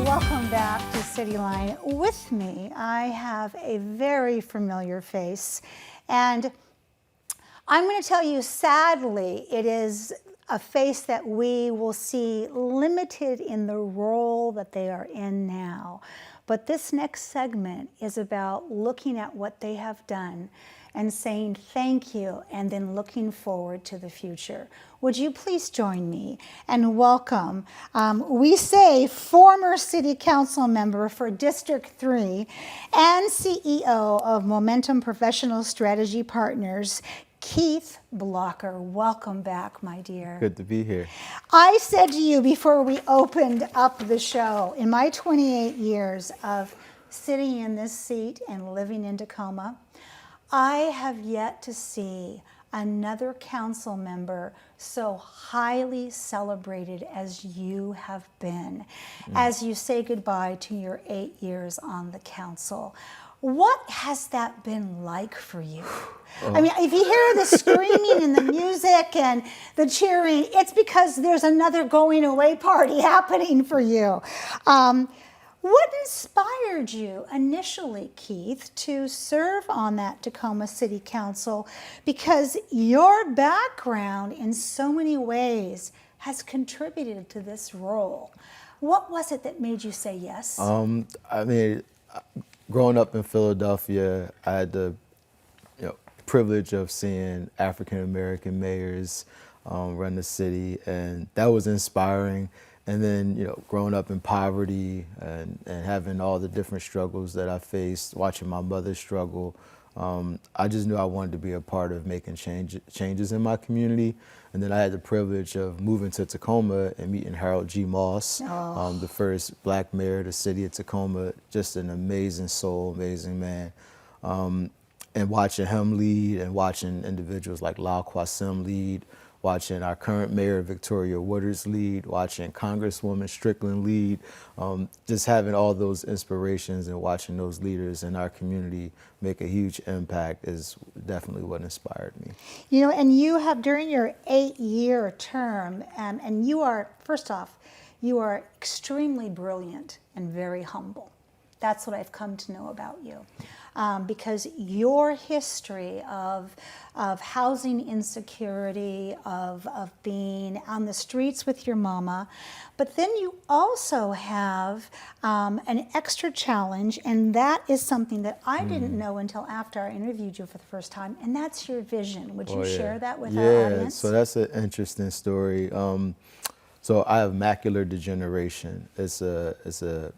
Welcome back to CityLine. With me, I have a very familiar face, and I'm going to tell you, sadly, it is a face that we will see limited in the role that they are in now. But this next segment is about looking at what they have done and saying thank you, and then looking forward to the future. Would you please join me and welcome, we say, former City Council member for District 3 and CEO of Momentum Professional Strategy Partners, Keith Blocker. Welcome back, my dear. Good to be here. I said to you before we opened up the show, in my 28 years of sitting in this seat and living in Tacoma, I have yet to see another council member so highly celebrated as you have been, as you say goodbye to your 8 years on the council. What has that been like for you? I mean, if you hear the screaming and the music and the cheering, it's because there's another going away party happening for you. What inspired you initially, Keith, to serve on that Tacoma City Council? Because your background in so many ways has contributed to this role. What was it that made you say yes? I mean, growing up in Philadelphia, I had the privilege of seeing African American mayors run the city, and that was inspiring. And then, growing up in poverty and having all the different struggles that I faced, watching my mother struggle, I just knew I wanted to be a part of making changes in my community. And then I had the privilege of moving to Tacoma and meeting Harold G. Moss, the first black mayor of the city of Tacoma, just an amazing soul, amazing man. And watching him lead and watching individuals like Lal Kwasim lead, watching our current mayor, Victoria Wooders, lead, watching Congresswoman Strickland lead, just having all those inspirations and watching those leaders in our community make a huge impact is definitely what inspired me. And you have, during your 8-year term, and you are, first off, you are extremely brilliant and very humble. That's what I've come to know about you. Because your history of housing insecurity, of being on the streets with your mama, but then you also have an extra challenge, and that is something that I didn't know until after I interviewed you for the first time, and that's your vision. Would you share that with our audience? So that's an interesting story. So I have macular degeneration. It's a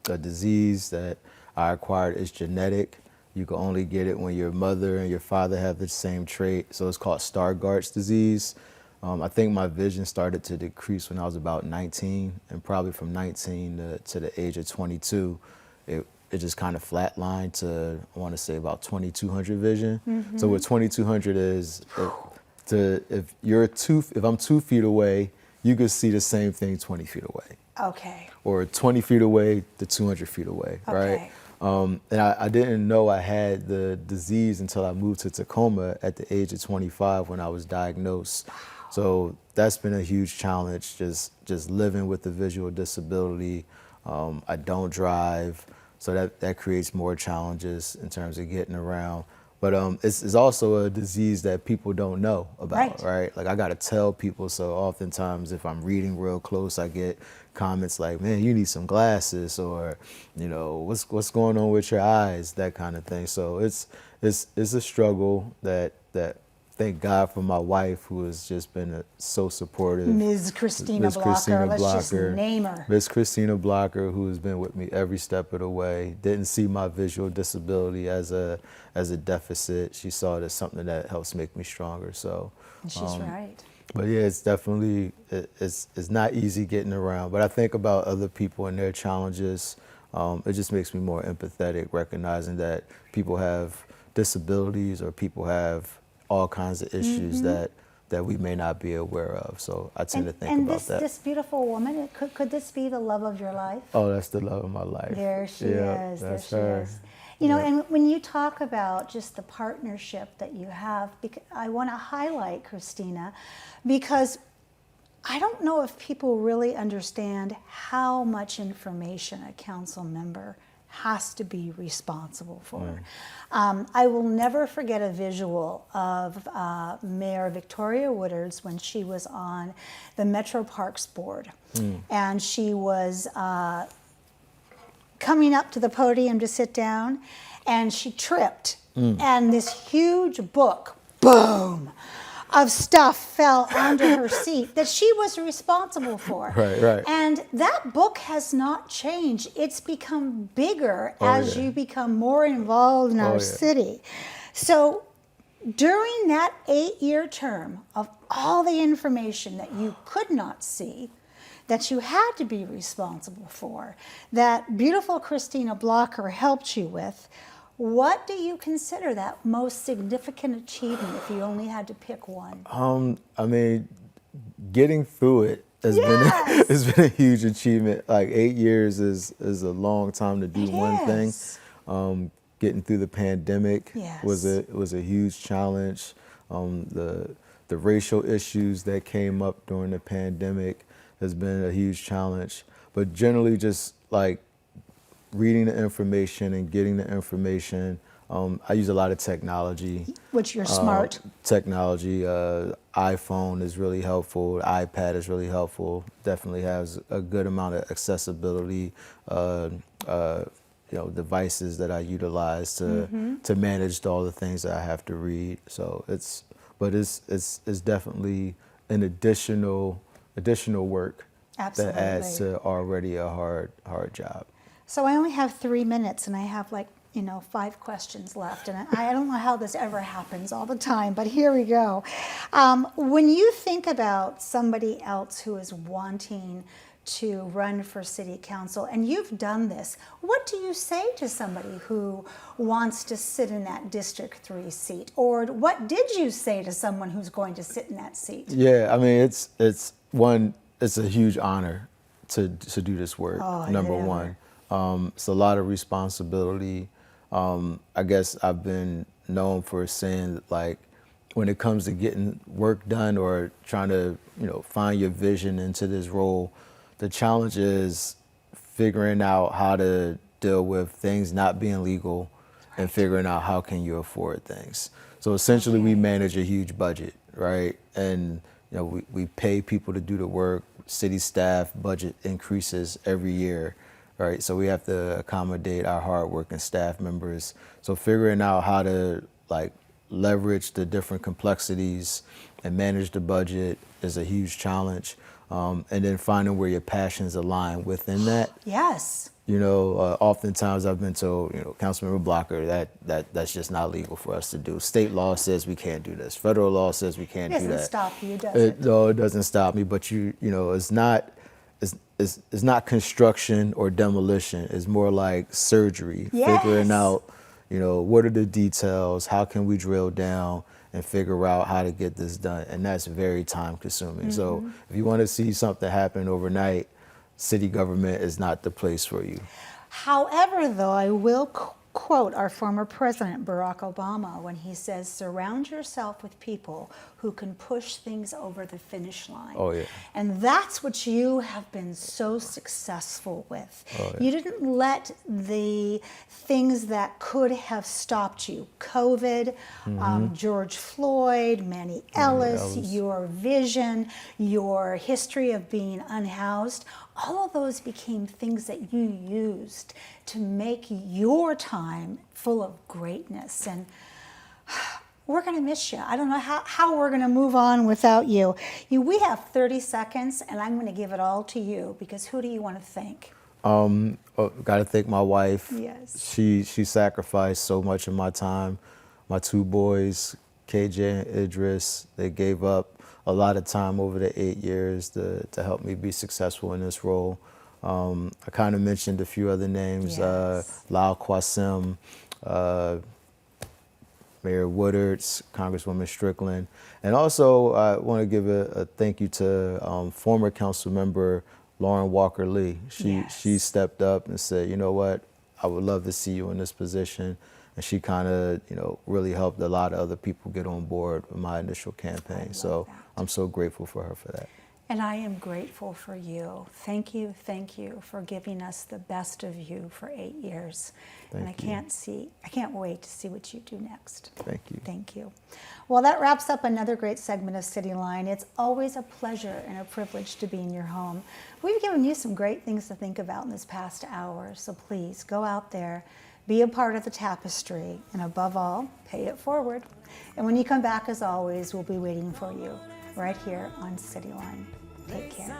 disease that I acquired. It's genetic. You can only get it when your mother and your father have the same trait. So it's called Stargardt's disease. I think my vision started to decrease when I was about 19, and probably from 19 to the age of 22, it just kind of flatlined to, I want to say, about 2200 vision. So what 2200 is, if I'm 2 feet away, you could see the same thing 20 feet away. Okay. Or 20 feet away to 200 feet away, right? And I didn't know I had the disease until I moved to Tacoma at the age of 25 when I was diagnosed. So that's been a huge challenge, just living with the visual disability. I don't drive, so that creates more challenges in terms of getting around. But it's also a disease that people don't know about, right? Like, I gotta tell people, so oftentimes if I'm reading real close, I get comments like, man, you need some glasses, or, what's going on with your eyes, that kind of thing. So it's a struggle that thank God for my wife, who has just been so supportive. Ms. Christina Blocker, let's just name her. Ms. Christina Blocker, who has been with me every step of the way, didn't see my visual disability as a deficit. She saw it as something that helps make me stronger. So she's right. But yeah, it's definitely, it's not easy getting around. But I think about other people and their challenges. It just makes me more empathetic, recognizing that people have disabilities or people have all kinds of issues that we may not be aware of. So I tend to think about that. And this beautiful woman, could this be the love of your life? Oh, that's the love of my life. There she is. There she is. You know, and when you talk about just the partnership that you have, I want to highlight, Christina, because I don't know if people really understand how much information a council member has to be responsible for. I will never forget a visual of Mayor Victoria Woodard's when she was on the Metro Parks Board. And she was coming up to the podium to sit down, and she tripped. And this huge book, boom, of stuff fell onto her seat that she was responsible for. Right. And that book has not changed. It's become bigger as you become more involved in our city. So during that 8-year term of all the information that you could not see, that you had to be responsible for, that beautiful Christina Blocker helped you with, what do you consider that most significant achievement if you only had to pick one? I mean, getting through it has has been a huge achievement. Like 8 years is a long time to do one thing. Getting through the pandemic was a huge challenge. The racial issues that came up during the pandemic has been a huge challenge. But generally, just like reading the information and getting the information. I use a lot of technology. Which you're smart. Technology, iPhone is really helpful. iPad is really helpful. Definitely has a good amount of accessibility. Devices that I utilize to manage all the things that I have to read. So it's definitely an additional work that adds to already a hard job. So I only have 3 minutes, and I have 5 questions left, and I don't know how this ever happens all the time, but here we go. When you think about somebody else who is wanting to run for city council, and you've done this, what do you say to somebody who wants to sit in that District 3 seat? Or what did you say to someone who's going to sit in that seat? Yeah, I mean, it's a huge honor to do this work, number one. It's a lot of responsibility. I guess I've been known for saying, like, when it comes to getting work done or trying to, find your vision into this role, the challenge is figuring out how to deal with things not being legal and figuring out how can you afford things. So essentially we manage a huge budget, right? And we pay people to do the work. City staff budget increases every year. Right, so we have to accommodate our hardworking staff members. So figuring out how to leverage the different complexities and manage the budget is a huge challenge. And then finding where your passions align within that. Yes. Oftentimes I've been told, Councilmember Blocker, that's just not legal for us to do. State law says we can't do this. Federal law says we can't do that. It doesn't stop you, does it? No, it doesn't stop me. But it's not construction or demolition. It's more like surgery, figuring out, what are the details, how can we drill down and figure out how to get this done. And that's very time consuming. So if you want to see something happen overnight, city government is not the place for you. However, though, I will quote our former president, Barack Obama, when he says, surround yourself with people who can push things over the finish line. Oh, yeah. And that's what you have been so successful with. Oh, yeah. You didn't let the things that could have stopped you, COVID, George Floyd, Manny Ellis, your vision, your history of being unhoused, all of those became things that you used to make your time full of greatness. And we're going to miss you. I don't know how we're going to move on without you. We have 30 seconds, and I'm going to give it all to you, because who do you want to thank? Got to thank my wife. Yes. She sacrificed so much of my time. My 2 boys, KJ and Idris, they gave up a lot of time over the 8 years to help me be successful in this role. I kind of mentioned a few other names, Lal Qasim, Mayor Woodards, Congresswoman Strickland. And also I want to give a thank you to former council member Lauren Walker Lee. She stepped up and said, you know what, I would love to see you in this position. And she kind of, really helped a lot of other people get on board with my initial campaign. So I'm so grateful for her for that. And I am grateful for you. Thank you for giving us the best of you for 8 years. And I can't wait to see what you do next. Thank you. Thank you. Well, that wraps up another great segment of CityLine. It's always a pleasure and a privilege to be in your home. We've given you some great things to think about in this past hour, so please go out there, be a part of the tapestry, and above all, pay it forward. And when you come back, as always, we'll be waiting for you right here on CityLine. Take care.